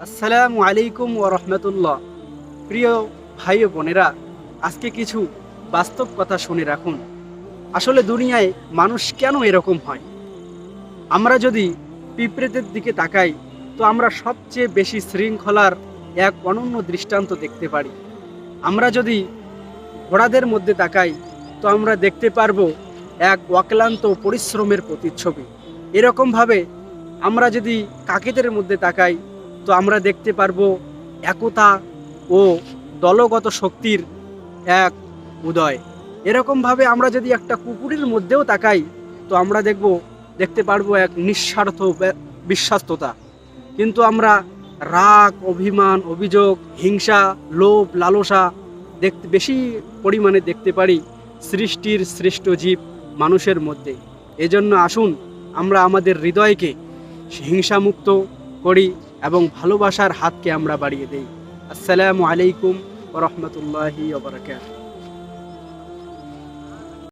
আসসালামু আলাইকুম ওয়া রাহমাতুল্লাহ। প্রিয় ভাই ও বোনেরা, আজকে কিছু বাস্তব কথা শুনে রাখুন। আসলে দুনিয়ায় মানুষ কেন এরকম হয়? আমরা যদি পিঁপড়েদের দিকে তাকাই, তো আমরা সবচেয়ে বেশি শৃঙ্খলার এক অনন্য দৃষ্টান্ত দেখতে পারি। আমরা যদি ঘোড়াদের মধ্যে তাকাই, তো আমরা দেখতে পারবো এক অক্লান্ত পরিশ্রমের প্রতিচ্ছবি। এরকমভাবে আমরা যদি কাকেদের মধ্যে তাকাই, তো আমরা দেখতে পারবো একতা ও দলগত শক্তির এক উদয়। এরকমভাবে আমরা যদি একটা কুকুরের মধ্যেও তাকাই, তো আমরা দেখতে পারবো এক নিঃস্বার্থ বিশ্বস্ততা। কিন্তু আমরা রাগ, অভিমান, অভিযোগ, হিংসা, লোভ, লালসা বেশি পরিমাণে দেখতে পারি সৃষ্টির শ্রেষ্ঠ জীব মানুষের মধ্যে। এজন্য আসুন আমরা আমাদের হৃদয়কে হিংসামুক্ত করি এবং ভালোবাসার হাতকে আমরা বাড়িয়ে দেই। আসসালামু আলাইকুম ওয়া রাহমাতুল্লাহি ওয়া বারাকাতুহু।